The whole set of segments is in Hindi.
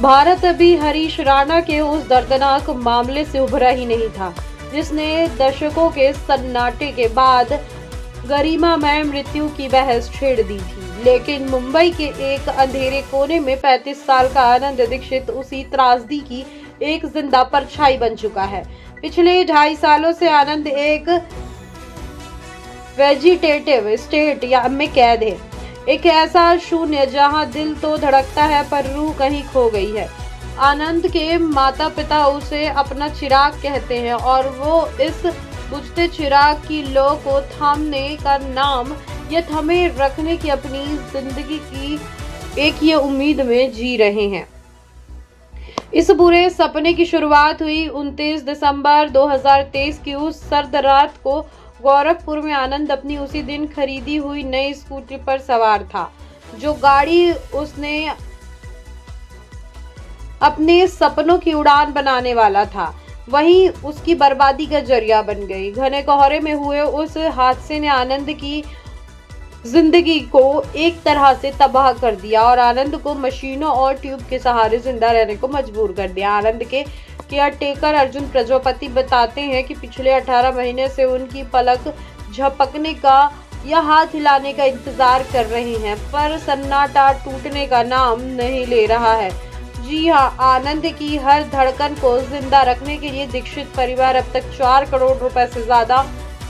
भारत अभी हरीश राणा के उस दर्दनाक मामले से उभरा ही नहीं था जिसने दशकों के सन्नाटे के बाद गरिमामय मृत्यु की बहस छेड़ दी थी। लेकिन मुंबई के एक अंधेरे कोने में 35 साल का आनंद दीक्षित उसी त्रासदी की एक जिंदा परछाई बन चुका है। पिछले 2.5 सालों से आनंद एक वेजिटेटिव स्टेट या में कैद है, एक ऐसा शून्य जहां दिल तो धड़कता है पर रूह कहीं खो गई है। आनंद के माता पिता उसे अपना चिराग कहते हैं और वो इस बुझते चिराग की लौ को थामने का नाम या थमे रखने की अपनी जिंदगी की एक ये उम्मीद में जी रहे हैं। इस बुरे सपने की शुरुआत हुई 29 दिसंबर 2023 की उस सर्द रात को। गोरखपुर में आनंद अपनी उसी दिन खरीदी हुई नई स्कूटी पर सवार था, जो गाड़ी उसने अपने सपनों की उड़ान बनाने वाला था, वहीं उसकी बर्बादी का जरिया बन गई। घने कोहरे में हुए उस हादसे ने आनंद की जिंदगी को एक तरह से तबाह कर दिया और आनंद को मशीनों और ट्यूब के सहारे जिंदा रहने को मजबूर कर दिया। आनंद के केयरटेकर अर्जुन प्रजापति बताते हैं कि पिछले 18 महीने से उनकी पलक झपकने का या हाथ हिलाने का इंतजार कर रहे हैं, पर सन्नाटा टूटने का नाम नहीं ले रहा है। जी हाँ, आनंद की हर धड़कन को जिंदा रखने के लिए दीक्षित परिवार अब तक 4 करोड़ रुपए से ज्यादा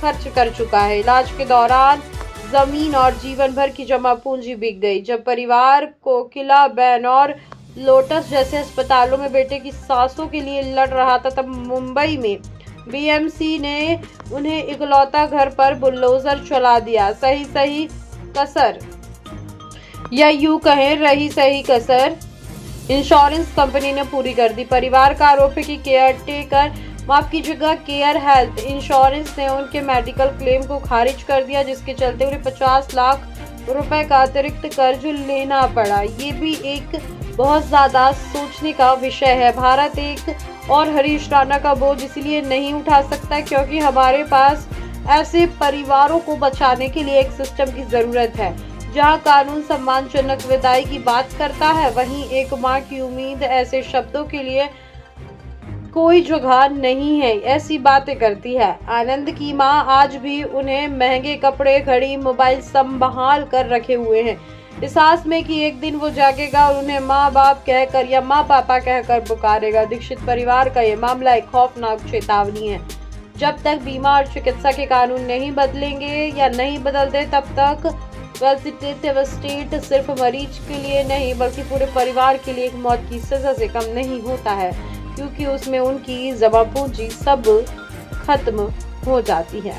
खर्च कर चुका है। इलाज के दौरान जमीन और जीवन भर की जमा पूंजी बिक गई। जब परिवार को किला, बैन और लोटस जैसे अस्पतालों में बेटे की सांसों के लिए लड़ रहा था, तब मुंबई में बीएमसी ने उन्हें इकलौता घर पर बुलडोजर चला दिया। सही कसर या यूं कहें रही सही कसर इंश्योरेंस कंपनी ने पूरी कर दी। परिवार का आरोप है कि केयर हेल्थ इंश्योरेंस ने उनके मेडिकल क्लेम को खारिज कर दिया, जिसके चलते उन्हें 50 लाख रुपए का अतिरिक्त कर्ज लेना पड़ा। ये भी एक बहुत ज्यादा सोचने का विषय है। भारत एक और हरीश राणा का बोझ इसलिए नहीं उठा सकता क्योंकि हमारे पास ऐसे परिवारों को बचाने के लिए एक सिस्टम की जरूरत है, जहां कानून सम्मानजनक विदाई की बात करता है, वहीं एक मां की उम्मीद ऐसे शब्दों के लिए कोई जगह नहीं है, ऐसी बातें करती है। आनंद की मां आज भी उन्हें महंगे कपड़े, घड़ी, मोबाइल संभाल कर रखे हुए हैं, इस आस में कि एक दिन वो जागेगा और उन्हें माँ बाप कहकर या माँ पापा कहकर पुकारेगा। दीक्षित परिवार का ये मामला एक खौफनाक चेतावनी है। जब तक बीमा और चिकित्सा के कानून नहीं बदलेंगे या नहीं बदलते, तब तक वेजिटेटिव स्टेट सिर्फ मरीज के लिए नहीं बल्कि पूरे परिवार के लिए एक मौत की सजा से कम नहीं होता है, क्योंकि उसमें उनकी जमा पूंजी सब खत्म हो जाती है।